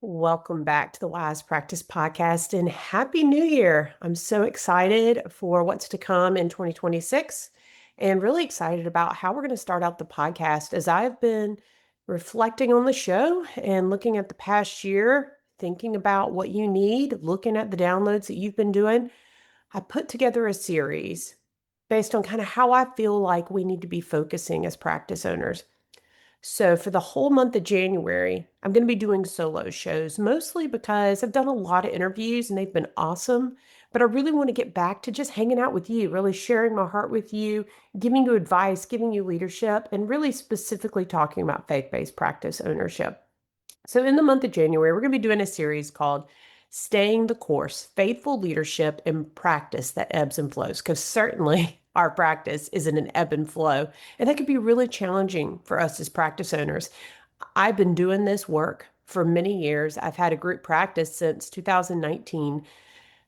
Welcome back to the Wise Practice Podcast and Happy New Year. I'm so excited for what's to come in 2026 and really excited about how we're going to start out the podcast as I've been reflecting on the show and looking at the past year, thinking about what you need, looking at the downloads that you've been doing. I put together a series based on kind of how I feel like we need to be focusing as practice owners. So for the whole month of January, I'm going to be doing solo shows, mostly because I've done a lot of interviews and they've been awesome. But I really want to get back to just hanging out with you, really sharing my heart with you, giving you advice, giving you leadership, and really specifically talking about faith-based practice ownership. So in the month of January, we're going to be doing a series called Staying the Course, Faithful Leadership and Practice That Ebbs and Flows, because certainly our practice is in an ebb and flow, and that could be really challenging for us as practice owners. I've been doing this work for many years. I've had a group practice since 2019.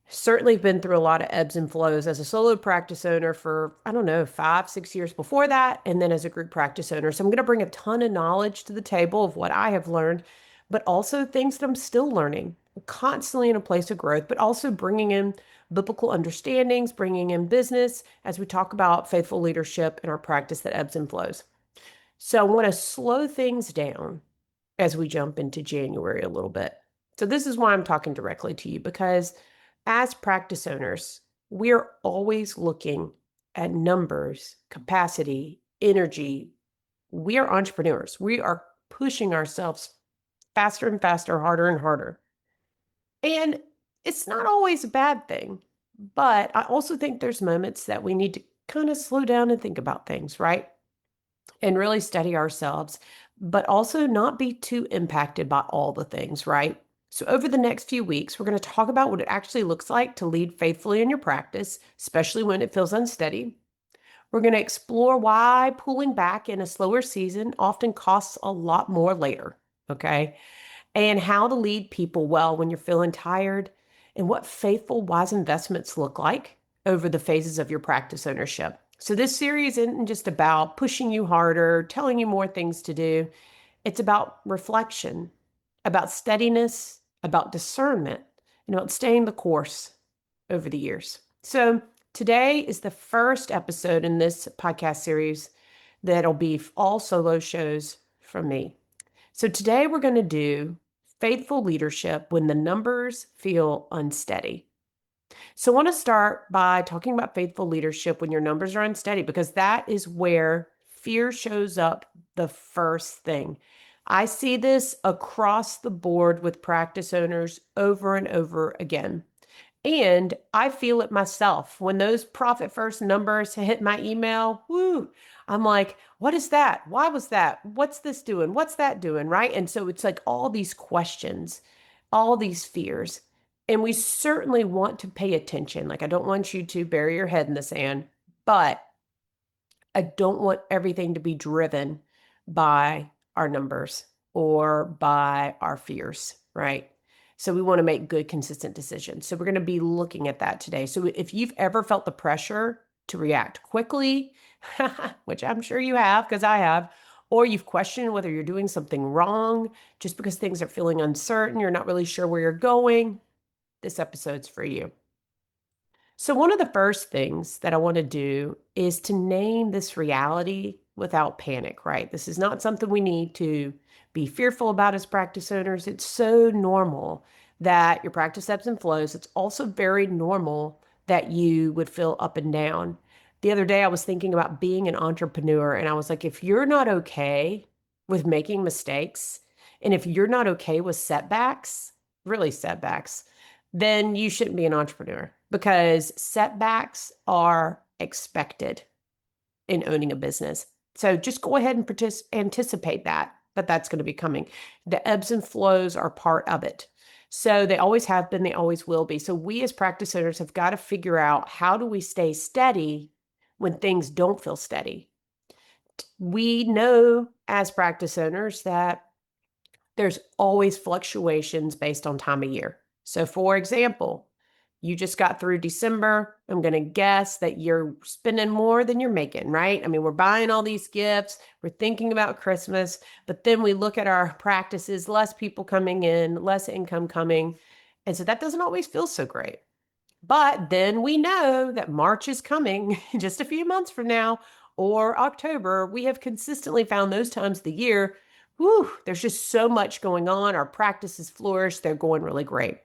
Certainly been through a lot of ebbs and flows as a solo practice owner for, I don't know, 5, 6 years before that, and then as a group practice owner. So I'm going to bring a ton of knowledge to the table of what I have learned, but also things that I'm still learning, constantly in a place of growth, but also bringing in biblical understandings, bringing in business as we talk about faithful leadership in our practice that ebbs and flows. So I want to slow things down as we jump into January a little bit. So this is why I'm talking directly to you, because as practice owners, we're always looking at numbers, capacity, energy. We are entrepreneurs. We are pushing ourselves faster and faster, harder and harder. And it's not always a bad thing, but I also think there's moments that we need to kind of slow down and think about things, right? And really study ourselves, but also not be too impacted by all the things, right? So, over the next few weeks, we're going to talk about what it actually looks like to lead faithfully in your practice, especially when it feels unsteady. We're going to explore why pulling back in a slower season often costs a lot more later, okay? And how to lead people well when you're feeling tired, and what faithful, wise investments look like over the phases of your practice ownership. So, this series isn't just about pushing you harder, telling you more things to do. It's about reflection, about steadiness, about discernment, and about staying the course over the years. So, today is the first episode in this podcast series that'll be all solo shows from me. So, today we're going to do faithful leadership when the numbers feel unsteady. So, I want to start by talking about faithful leadership when your numbers are unsteady, because that is where fear shows up the first thing. I see this across the board with practice owners over and over again. And I feel it myself. When those profit first numbers hit my email, whoo, I'm like, what is that? Why was that? What's this doing? What's that doing? Right. And so it's like all these questions, all these fears. And we certainly want to pay attention. Like, I don't want you to bury your head in the sand, but I don't want everything to be driven by our numbers or by our fears, right? So we want to make good, consistent decisions. So we're going to be looking at that today. So if you've ever felt the pressure to react quickly, which I'm sure you have, because I have, or you've questioned whether you're doing something wrong just because things are feeling uncertain, you're not really sure where you're going, this episode's for you. So one of the first things that I want to do is to name this reality without panic, right? This is not something we need to be fearful about as practice owners. It's so normal that your practice ebbs and flows. It's also very normal that you would feel up and down. The other day I was thinking about being an entrepreneur, and I was like, if you're not okay with making mistakes, and if you're not okay with setbacks, really setbacks, then you shouldn't be an entrepreneur, because setbacks are expected in owning a business. So just go ahead and anticipate that that's going to be coming. The ebbs and flows are part of it. So they always have been, they always will be. So we as practice owners have got to figure out, how do we stay steady when things don't feel steady? We know as practice owners that there's always fluctuations based on time of year. So for example, You just got through December. I'm going to guess that you're spending more than you're making, right? I mean, we're buying all these gifts, we're thinking about Christmas, but then we look at our practices, less people coming in, less income coming. And so that doesn't always feel so great. But then we know that March is coming just a few months from now, or October. We have consistently found those times of the year, whew, there's just so much going on. Our practices flourish, they're going really great.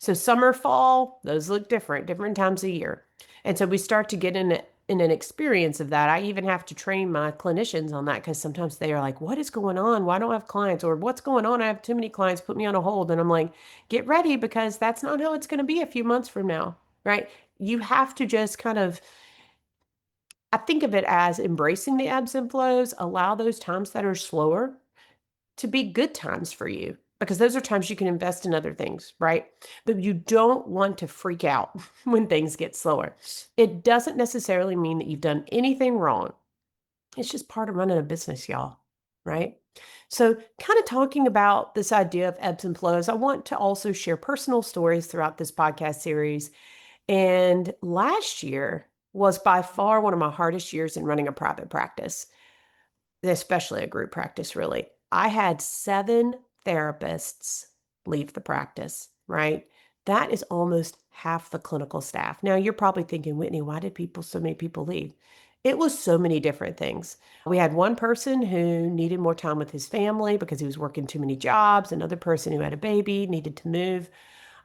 So summer, fall, those look different, different times of year. And so we start to get in an experience of that. I even have to train my clinicians on that because sometimes they are like, what is going on? Why don't I have clients? Or what's going on? I have too many clients, put me on a hold. And I'm like, get ready because that's not how it's going to be a few months from now, right? You have to just kind of, I think of it as embracing the ebbs and flows, allow those times that are slower to be good times for you because those are times you can invest in other things, right? But you don't want to freak out when things get slower. It doesn't necessarily mean that you've done anything wrong. It's just part of running a business, y'all, right? So, kind of talking about this idea of ebbs and flows, I want to also share personal stories throughout this podcast series. And last year was by far one of my hardest years in running a private practice, especially a group practice, really. I had 7 therapists leave the practice, right? That is almost half the clinical staff. Now, you're probably thinking, Whitney, why did so many people leave? It was so many different things. We had one person who needed more time with his family because he was working too many jobs. Another person who had a baby, needed to move.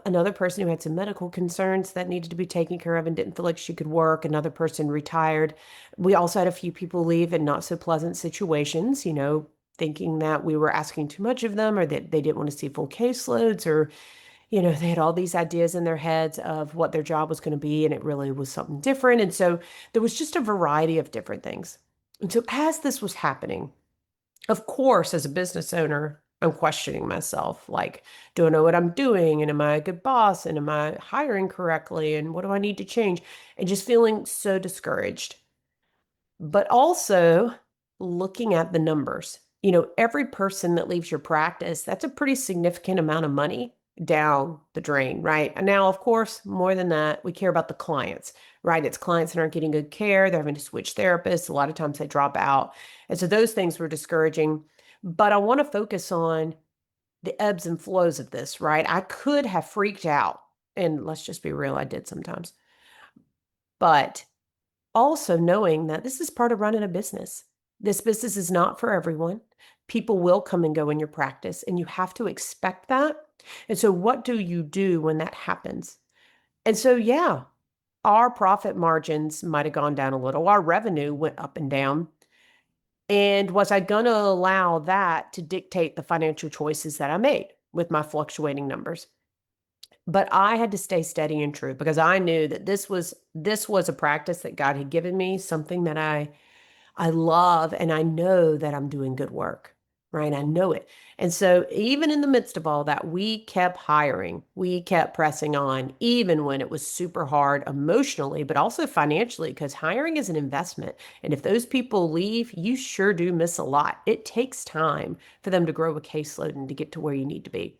Another person who had some medical concerns that needed to be taken care of and didn't feel like she could work. Another person retired. We also had a few people leave in not so pleasant situations, thinking that we were asking too much of them or that they didn't want to see full caseloads or, they had all these ideas in their heads of what their job was going to be and it really was something different. And so there was just a variety of different things. And so as this was happening, of course, as a business owner, I'm questioning myself, like, do I know what I'm doing? And am I a good boss? And am I hiring correctly? And what do I need to change? And just feeling so discouraged. But also looking at the numbers. Every person that leaves your practice, that's a pretty significant amount of money down the drain, right? And now, of course, more than that, we care about the clients, right? It's clients that aren't getting good care. They're having to switch therapists. A lot of times they drop out. And so those things were discouraging. But I want to focus on the ebbs and flows of this, right? I could have freaked out. And let's just be real, I did sometimes. But also knowing that this is part of running a business. This business is not for everyone. People will come and go in your practice, and you have to expect that. And so, what do you do when that happens? And so, yeah, our profit margins might have gone down a little. Our revenue went up and down. And was I going to allow that to dictate the financial choices that I made with my fluctuating numbers? But I had to stay steady and true because I knew that this was a practice that God had given me, something that I love, and I know that I'm doing good work, right? I know it. And so even in the midst of all that, we kept hiring. We kept pressing on, even when it was super hard emotionally, but also financially, because hiring is an investment. And if those people leave, you sure do miss a lot. It takes time for them to grow a caseload and to get to where you need to be.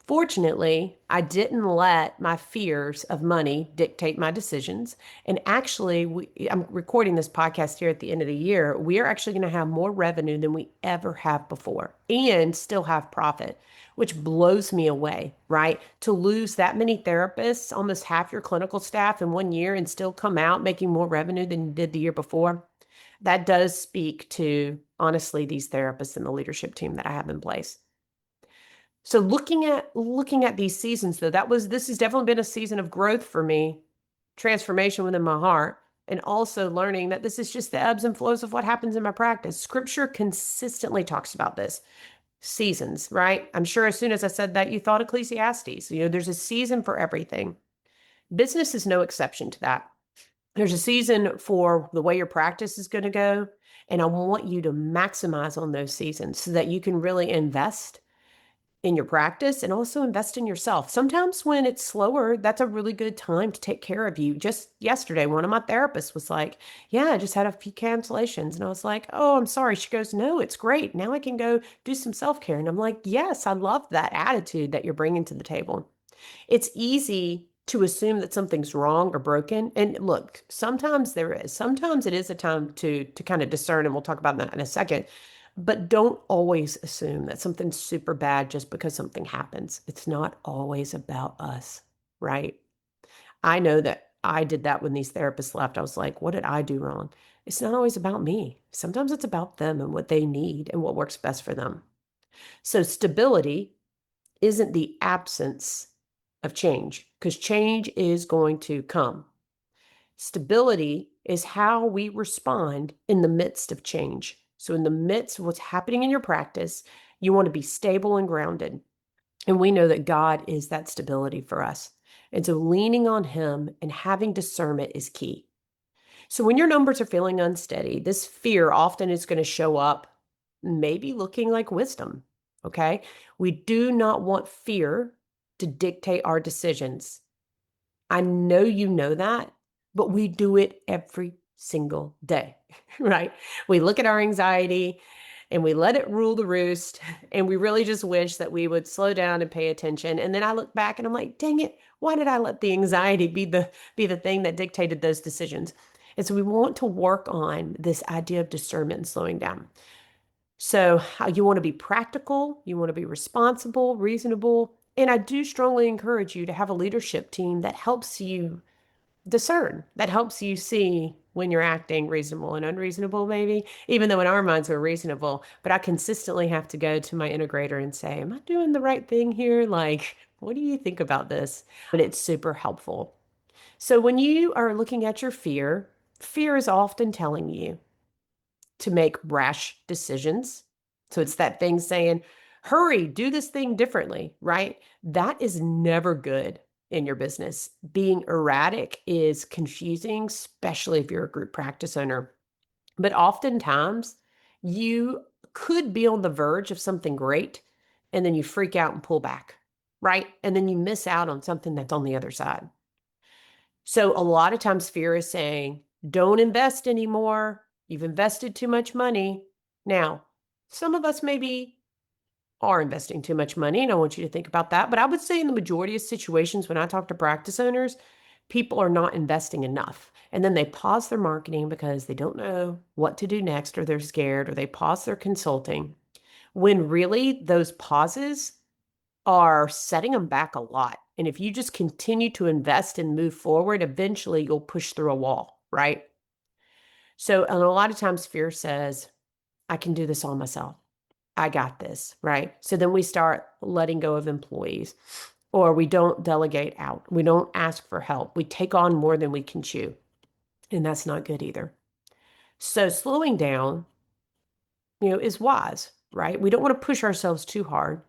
Fortunately, I didn't let my fears of money dictate my decisions. And actually, I'm recording this podcast here at the end of the year. We are actually going to have more revenue than we ever have before and still have profit, which blows me away, right? To lose that many therapists, almost half your clinical staff in 1 year and still come out making more revenue than you did the year before. That does speak to, honestly, these therapists and the leadership team that I have in place. So looking at these seasons though, this has definitely been a season of growth for me, transformation within my heart, and also learning that this is just the ebbs and flows of what happens in my practice. Scripture consistently talks about this. Seasons, right? I'm sure as soon as I said that, you thought Ecclesiastes. There's a season for everything. Business is no exception to that. There's a season for the way your practice is going to go, and I want you to maximize on those seasons so that you can really invest in your practice and also invest in yourself. Sometimes when it's slower, that's a really good time to take care of you. Just yesterday, one of my therapists was like, yeah, I just had a few cancellations. And I was like, oh, I'm sorry. She goes, no, it's great. Now I can go do some self-care. And I'm like, yes, I love that attitude that you're bringing to the table. It's easy to assume that something's wrong or broken. And look, sometimes there is. Sometimes it is a time to kind of discern, and we'll talk about that in a second. But don't always assume that something's super bad just because something happens. It's not always about us, right? I know that I did that when these therapists left. I was like, what did I do wrong? It's not always about me. Sometimes it's about them and what they need and what works best for them. So stability isn't the absence of change, because change is going to come. Stability is how we respond in the midst of change. So, in the midst of what's happening in your practice, you want to be stable and grounded. And we know that God is that stability for us. And so, leaning on Him and having discernment is key. So, when your numbers are feeling unsteady, this fear often is going to show up, maybe looking like wisdom. Okay. We do not want fear to dictate our decisions. I know you know that, but we do it every single day, right? We look at our anxiety and we let it rule the roost, and we really just wish that we would slow down and pay attention. And then I look back and I'm like, dang it, why did I let the anxiety be the thing that dictated those decisions? And so we want to work on this idea of discernment and slowing down. So you want to be practical, you want to be responsible, reasonable, and I do strongly encourage you to have a leadership team that helps you discern, that helps you see when you're acting reasonable and unreasonable, maybe, even though in our minds we're reasonable. But I consistently have to go to my integrator and say, am I doing the right thing here? Like, what do you think about this? But it's super helpful. So when you are looking at your fear, fear is often telling you to make rash decisions. So it's that thing saying, hurry, do this thing differently, right? That is never good in your business. Being erratic is confusing, especially if you're a group practice owner. But oftentimes, you could be on the verge of something great, and then you freak out and pull back, right? And then you miss out on something that's on the other side. So a lot of times fear is saying, don't invest anymore. You've invested too much money. Now, some of us maybe are investing too much money, and I want you to think about that. But I would say in the majority of situations, when I talk to practice owners, people are not investing enough. And then they pause their marketing because they don't know what to do next, or they're scared, or they pause their consulting. When really those pauses are setting them back a lot. And if you just continue to invest and move forward, eventually you'll push through a wall, right? So, and a lot of times fear says, I can do this all myself. I got this, right? So then we start letting go of employees, or we don't delegate out. We don't ask for help. We take on more than we can chew. And that's not good either. So slowing down, is wise, right? We don't want to push ourselves too hard.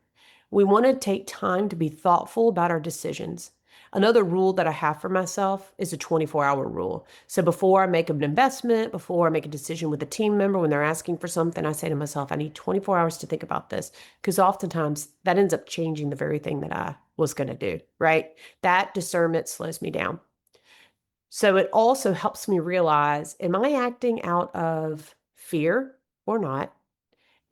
We want to take time to be thoughtful about our decisions. Another rule that I have for myself is a 24-hour rule. So before I make an investment, before I make a decision with a team member, when they're asking for something, I say to myself, I need 24 hours to think about this. Because oftentimes that ends up changing the very thing that I was going to do, right? That discernment slows me down. So it also helps me realize, am I acting out of fear or not?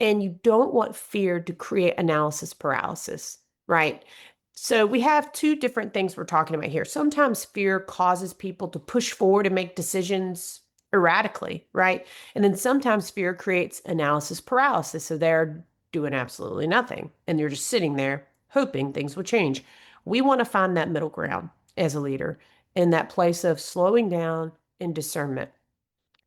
And you don't want fear to create analysis paralysis, right? So we have two different things we're talking about here. Sometimes fear causes people to push forward and make decisions erratically, right? And then sometimes fear creates analysis paralysis. So they're doing absolutely nothing and you're just sitting there hoping things will change. We want to find that middle ground as a leader in that place of slowing down and discernment.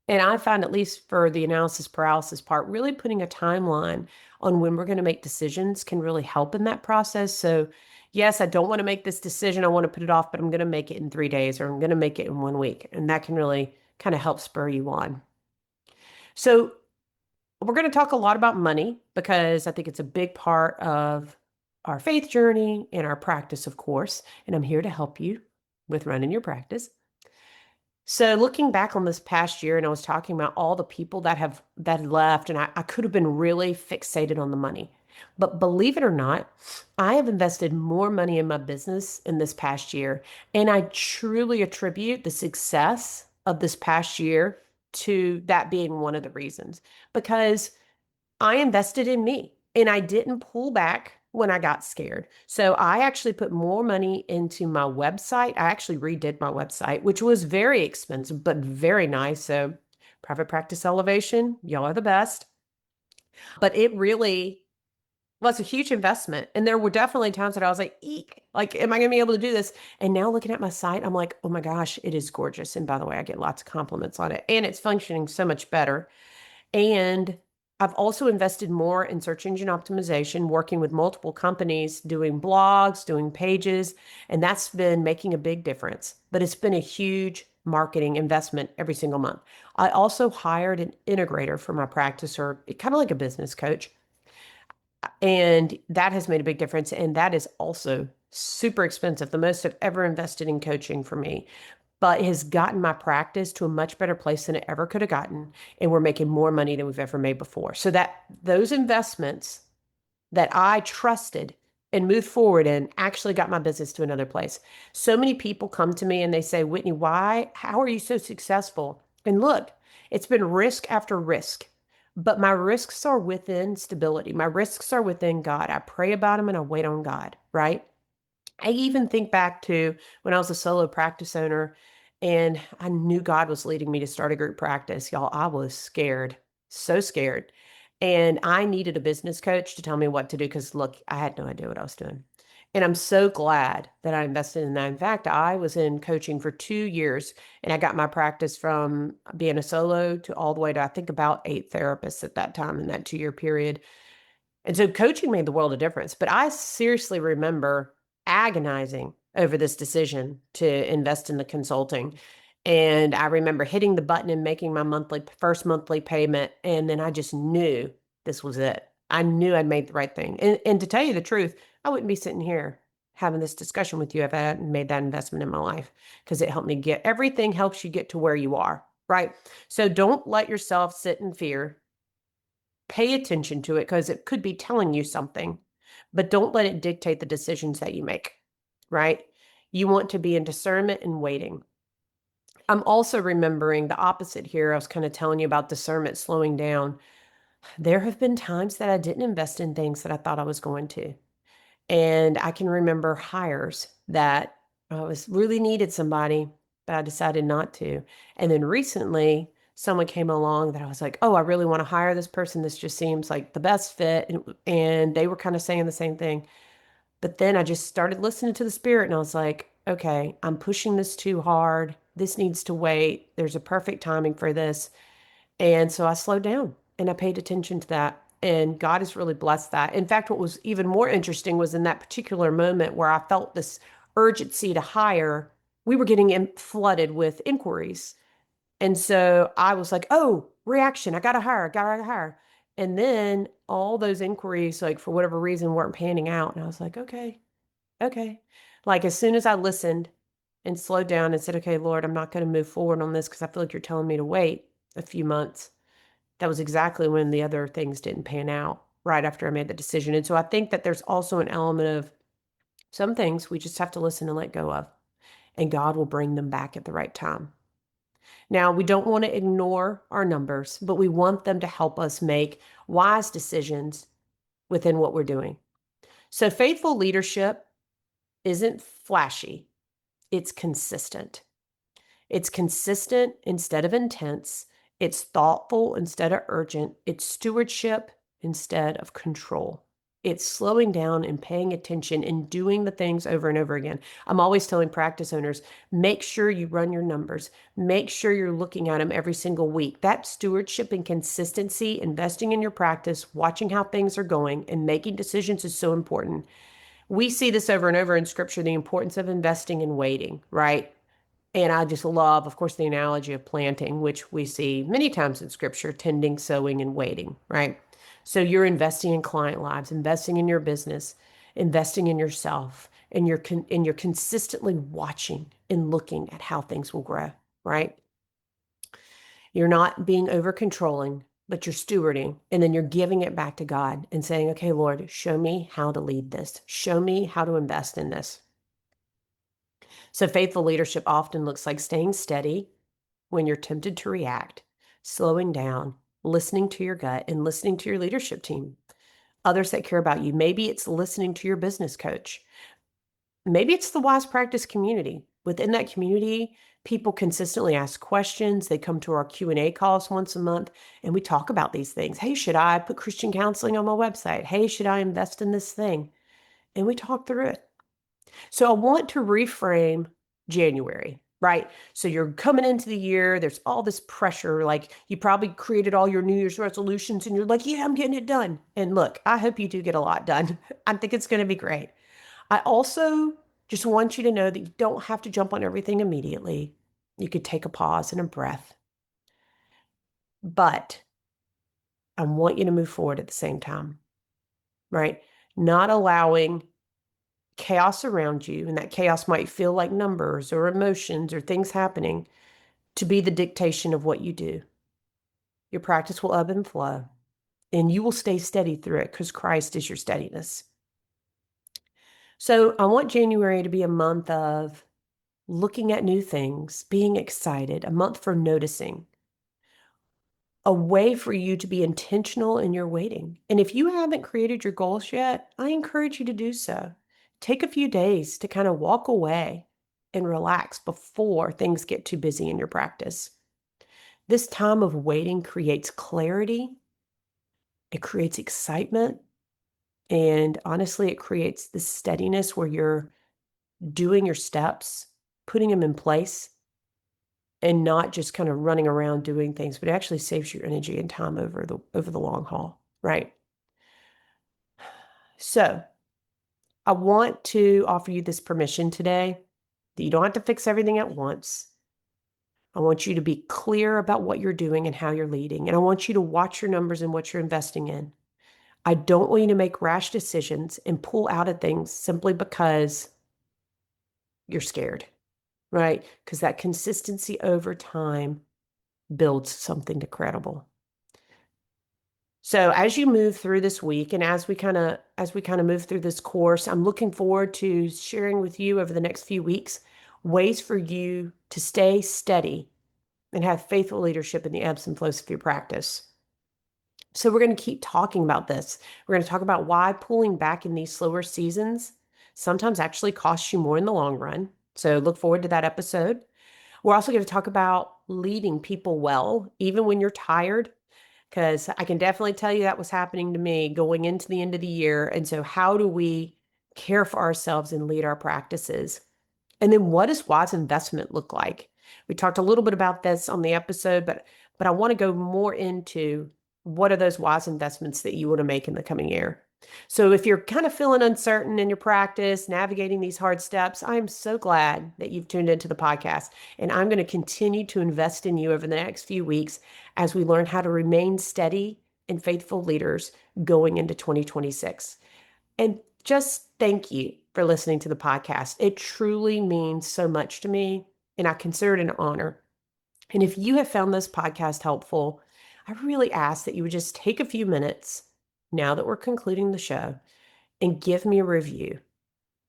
And I find, at least for the analysis paralysis part, really putting a timeline on when we're going to make decisions can really help in that process. So, yes, I don't want to make this decision. I want to put it off, but I'm going to make it in 3 days, or I'm going to make it in 1 week. And that can really kind of help spur you on. So, we're going to talk a lot about money because I think it's a big part of our faith journey and our practice, of course. And I'm here to help you with running your practice. So looking back on this past year, and I was talking about all the people that had left, and I could have been really fixated on the money. But believe it or not, I have invested more money in my business in this past year. And I truly attribute the success of this past year to that being one of the reasons. Because I invested in me and I didn't pull back when I got scared. So I actually put more money into my website. I actually redid my website, which was very expensive, but very nice. So private practice elevation, y'all are the best. But it really was a huge investment. And there were definitely times that I was like, eek, like, am I going to be able to do this? And now looking at my site, I'm like, oh my gosh, it is gorgeous. And by the way, I get lots of compliments on it and it's functioning so much better. And I've also invested more in search engine optimization, working with multiple companies, doing blogs, doing pages, and that's been making a big difference. But it's been a huge marketing investment every single month. I also hired an integrator for my practice, or kind of like a business coach, and that has made a big difference. And that is also super expensive, the most I've ever invested in coaching for me, but it has gotten my practice to a much better place than it ever could have gotten. And we're making more money than we've ever made before. So that those investments that I trusted and moved forward in actually got my business to another place. So many people come to me and they say, Whitney, how are you so successful? And look, it's been risk after risk, but my risks are within stability. My risks are within God. I pray about them and I wait on God, right? I even think back to when I was a solo practice owner and I knew God was leading me to start a group practice. Y'all, I was scared, so scared. And I needed a business coach to tell me what to do because, look, I had no idea what I was doing. And I'm so glad that I invested in that. In fact, I was in coaching for 2 years and I got my practice from being a solo to all the way to, I think, about 8 therapists at that time in that 2 year period. And so coaching made the world a difference. But I seriously remember agonizing over this decision to invest in the consulting. And I remember hitting the button and making my first monthly payment. And then I just knew this was it. I knew I'd made the right thing. And to tell you the truth, I wouldn't be sitting here having this discussion with you if I hadn't made that investment in my life, because it helped me everything helps you get to where you are, right? So don't let yourself sit in fear. Pay attention to it because it could be telling you something, but don't let it dictate the decisions that you make, right? You want to be in discernment and waiting. I'm also remembering the opposite here. I was kind of telling you about discernment slowing down. There have been times that I didn't invest in things that I thought I was going to. And I can remember hires that I was really needed somebody, but I decided not to. And then recently, someone came along that I was like, oh, I really want to hire this person. This just seems like the best fit. And they were kind of saying the same thing. But then I just started listening to the spirit and I was like, okay, I'm pushing this too hard. This needs to wait. There's a perfect timing for this. And so I slowed down and I paid attention to that. And God has really blessed that. In fact, what was even more interesting was in that particular moment where I felt this urgency to hire, we were getting flooded with inquiries. And so I was like, oh, reaction, I gotta hire. And then all those inquiries, like for whatever reason, weren't panning out. And I was like, okay, okay. Like as soon as I listened and slowed down and said, okay, Lord, I'm not going to move forward on this because I feel like you're telling me to wait a few months. That was exactly when the other things didn't pan out right after I made the decision. And so I think that there's also an element of some things we just have to listen and let go of, and God will bring them back at the right time. Now, we don't want to ignore our numbers, but we want them to help us make wise decisions within what we're doing. So faithful leadership isn't flashy, it's consistent. It's consistent instead of intense. It's thoughtful instead of urgent. It's stewardship instead of control. It's slowing down and paying attention and doing the things over and over again. I'm always telling practice owners, make sure you run your numbers. Make sure you're looking at them every single week. That stewardship and consistency, investing in your practice, watching how things are going, and making decisions is so important. We see this over and over in scripture, the importance of investing and waiting, right? And I just love, of course, the analogy of planting, which we see many times in scripture, tending, sowing, and waiting, right? So you're investing in client lives, investing in your business, investing in yourself, and you're consistently watching and looking at how things will grow, right? You're not being over controlling, but you're stewarding, and then you're giving it back to God and saying, okay, Lord, show me how to lead this. Show me how to invest in this. So faithful leadership often looks like staying steady when you're tempted to react, slowing down, listening to your gut, and listening to your leadership team. others that care about you. Maybe it's listening to your business coach. Maybe it's the Wise Practice community. Within that community, people consistently ask questions. They come to our Q&A calls once a month, and we talk about these things. Hey, should I put Christian counseling on my website? Hey, should I invest in this thing? And we talk through it. So I want to reframe January, right? So you're coming into the year, there's all this pressure. Like you probably created all your New Year's resolutions and you're like, yeah, I'm getting it done. And look, I hope you do get a lot done. I think it's going to be great. I also just want you to know that you don't have to jump on everything immediately. You could take a pause and a breath. But I want you to move forward at the same time, right? Not allowing chaos around you, and that chaos might feel like numbers or emotions or things happening, to be the dictation of what you do. Your practice will ebb and flow, and you will stay steady through it because Christ is your steadiness. So I want January to be a month of looking at new things, being excited, a month for noticing, a way for you to be intentional in your waiting. And if you haven't created your goals yet, I encourage you to do so. Take a few days to kind of walk away and relax before things get too busy in your practice. This time of waiting creates clarity, it creates excitement, and honestly, it creates this steadiness where you're doing your steps, putting them in place, and not just kind of running around doing things, but it actually saves your energy and time over the long haul, right? So I want to offer you this permission today that you don't have to fix everything at once. I want you to be clear about what you're doing and how you're leading. And I want you to watch your numbers and what you're investing in. I don't want you to make rash decisions and pull out of things simply because you're scared, right? Because that consistency over time builds something incredible. So as you move through this week and as we kind of move through this course, I'm looking forward to sharing with you over the next few weeks ways for you to stay steady and have faithful leadership in the ebbs and flows of your practice. So we're going to keep talking about this. We're going to talk about why pulling back in these slower seasons sometimes actually costs you more in the long run. So look forward to that episode. We're also going to talk about leading people well, even when you're tired, because I can definitely tell you that was happening to me going into the end of the year. And so how do we care for ourselves and lead our practices? And then what does wise investment look like? We talked a little bit about this on the episode, but I want to go more into what are those wise investments that you want to make in the coming year. So if you're kind of feeling uncertain in your practice, navigating these hard steps, I'm so glad that you've tuned into the podcast. And I'm going to continue to invest in you over the next few weeks as we learn how to remain steady and faithful leaders going into 2026. And just thank you for listening to the podcast. It truly means so much to me, and I consider it an honor. And if you have found this podcast helpful, I really ask that you would just take a few minutes now that we're concluding the show and give me a review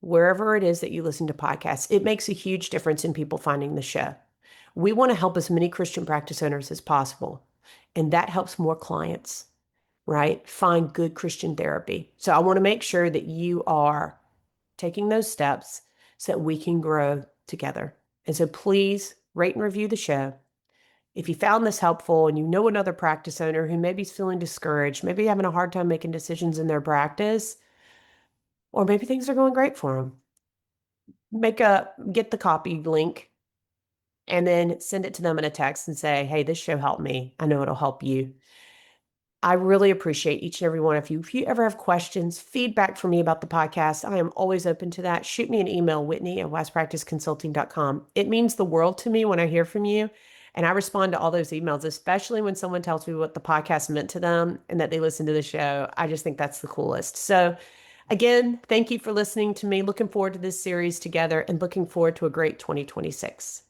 wherever it is that you listen to podcasts. It makes a huge difference in people finding the show. We want to help as many Christian practice owners as possible, and that helps more clients, right, find good Christian therapy. So I want to make sure that you are taking those steps so that we can grow together. And so please rate and review the show. If you found this helpful and you know another practice owner who maybe is feeling discouraged, maybe having a hard time making decisions in their practice, or maybe things are going great for them, get the copy link and then send it to them in a text and say, hey, this show helped me. I know it'll help you. I really appreciate each and every one of you. If you ever have questions, feedback for me about the podcast, I am always open to that. Shoot me an email, whitney@wisepracticeconsulting.com. It means the world to me when I hear from you. And I respond to all those emails, especially when someone tells me what the podcast meant to them and that they listen to the show. I just think that's the coolest. So again, thank you for listening to me. Looking forward to this series together and looking forward to a great 2026.